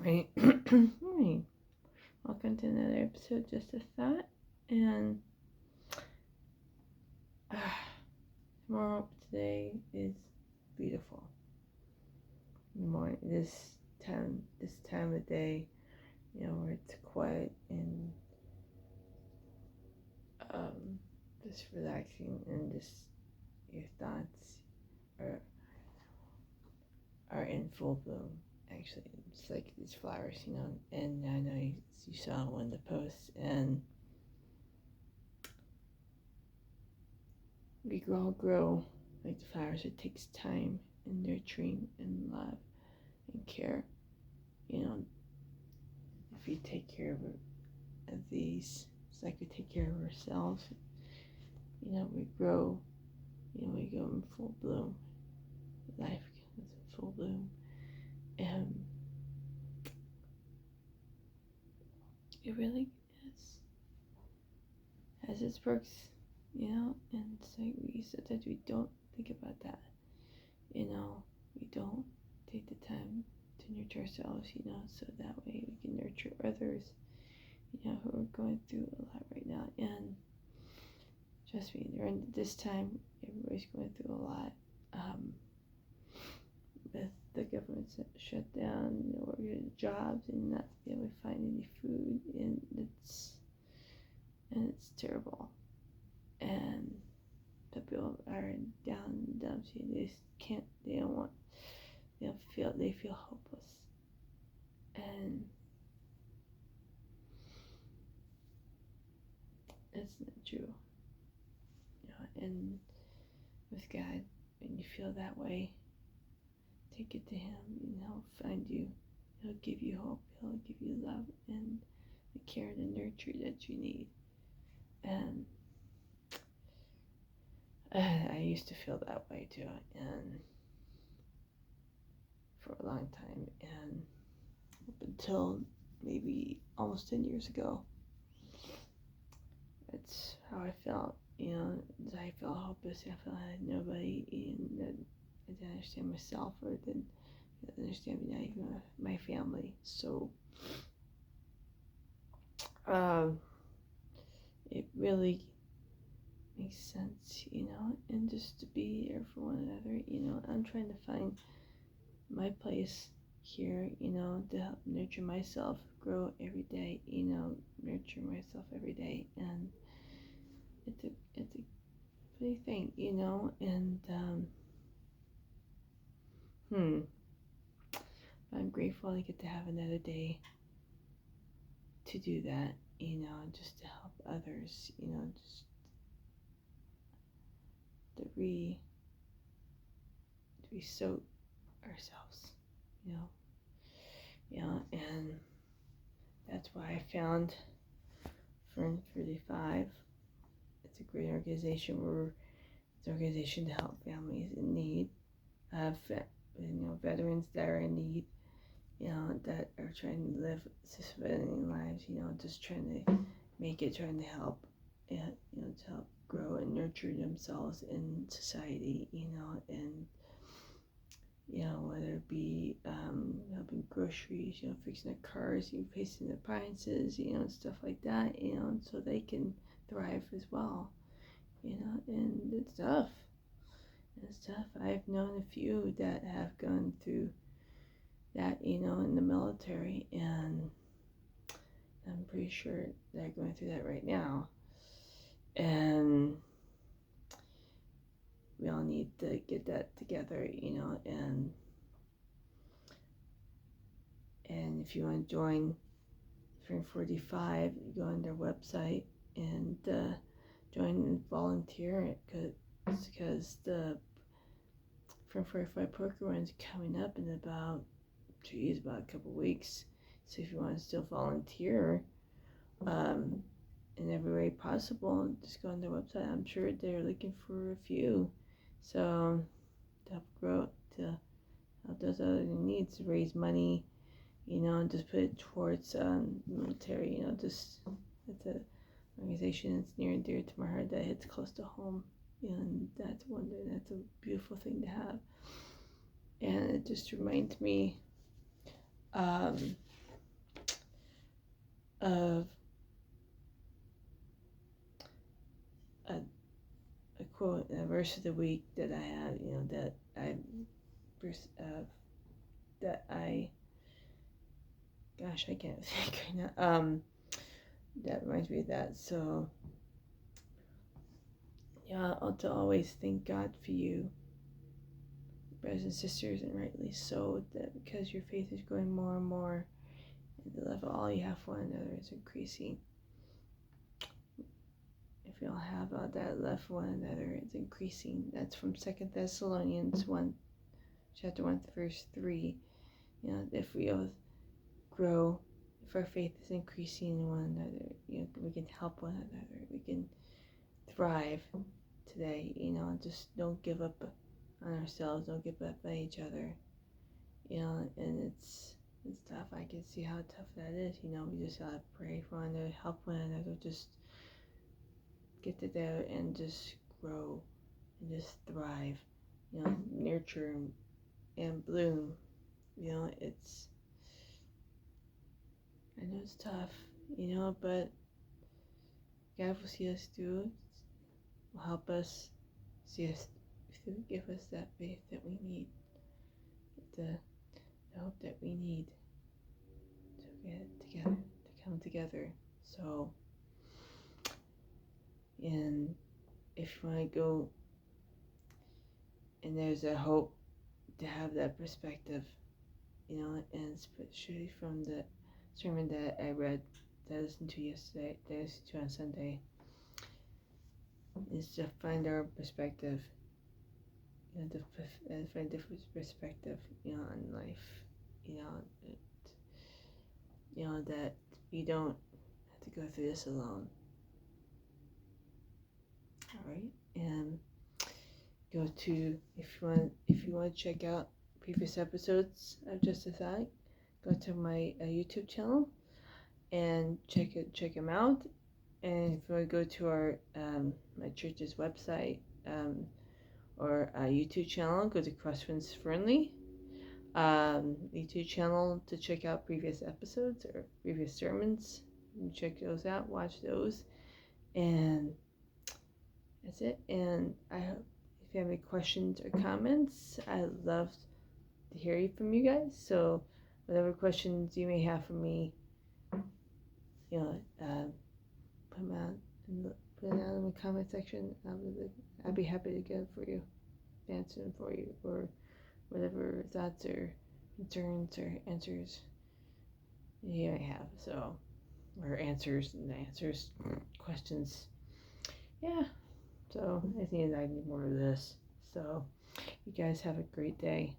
Right. Right. Welcome to another episode, Just a Thought. And tomorrow, today is beautiful. In the morning, this time of day, where it's quiet and just relaxing, and just your thoughts are in full bloom. Actually, it's like these flowers, and I know you saw one of the posts, and we all grow like the flowers. It takes time and nurturing and love and care. If we take care of these, it's like we take care of ourselves. We grow. We go in full bloom. Life is in full bloom, and it really is has its perks. And it's like sometimes we don't think about that. We don't take the time to nurture ourselves, so that way we can nurture others, who are going through a lot right now. And trust me, during this time, everybody's going through a lot. With the government shut down, or jobs, and not being able to find any food, and it's terrible. And people are down in the dumps. They can't. They feel hopeless. And it's not true. And with God, when you feel that way, take it to Him, and He'll find you. He'll give you hope. He'll give you love and the care and the nurture that you need. And I used to feel that way too, and for a long time, and up until maybe almost 10 years ago, that's how I felt. I felt hopeless. I felt I had nobody, and that I didn't understand myself, or didn't understand not even my family. So it really makes sense, and just to be there for one another. I'm trying to find my place here, to help nurture myself, grow every day, nurture myself every day. And it's a big thing, and I'm grateful I get to have another day to do that, just to help others, just to re-soak ourselves, and that's why I found Fern 35. It's a great organization. It's an organization to help families in need, veterans that are in need, that are trying to live civilian lives, just trying to make it, trying to help, and to help grow and nurture themselves in society, and whether it be helping groceries, fixing their cars, fixing appliances, and stuff like that, so they can thrive as well, and it's tough. I've known a few that have gone through that, in the military, and I'm pretty sure they're going through that right now. And we all need to get that together, and if you want to join Frame 45, you go on their website and join and volunteer, because the Frame 45 program is coming up in about a couple weeks. So if you want to still volunteer, in every way possible, just go on their website. I'm sure they're looking for a few. So to help grow, to help those other needs, to raise money, and just put it towards military. Just it's an organization that's near and dear to my heart, that hits close to home, and that's a beautiful thing to have. And it just reminds me of a, a quote, a verse of the week that I had, that I, gosh, I can't think right now. That reminds me of that. So, yeah, to always thank God for you, brothers and sisters, and rightly so, that because your faith is growing more and more, and the love of all you have for one another is increasing. If you all have that love for one another, it's increasing. That's from 2 Thessalonians 1, chapter 1, verse 3. If we all grow, if our faith is increasing in one another, we can help one another. We can thrive today, just don't give up on ourselves, don't give up on each other, and it's tough. I can see how tough that is, we just gotta pray for one another, help one another, just get together and just grow and just thrive, nurture and bloom. It's, I know it's tough, but God will see us through, will help us see us through, give us that faith that we need, the hope that we need to get together, to come together. So, and if you want to go, and there's a hope to have that perspective, and especially from the sermon that I read, that I listened to yesterday, that I listened to on Sunday, is to find our perspective, to find different perspective, on life, that you don't have to go through this alone. All right, and go to, if you want to check out previous episodes of Just a Thought, go to my YouTube channel and check them out. And if you want to go to our my church's website or YouTube channel, go to Crosswinds Fernley YouTube channel to check out previous episodes or previous sermons. You check those out, watch those, and that's it. And I hope, if you have any questions or comments, I'd love to hear from you guys. So whatever questions you may have for me, put them out in the comment section. I'd be happy to get for you, answer them for you, or whatever thoughts or concerns or answers you may have. So, or answers, questions. Yeah. So I think I need more of this. So you guys have a great day.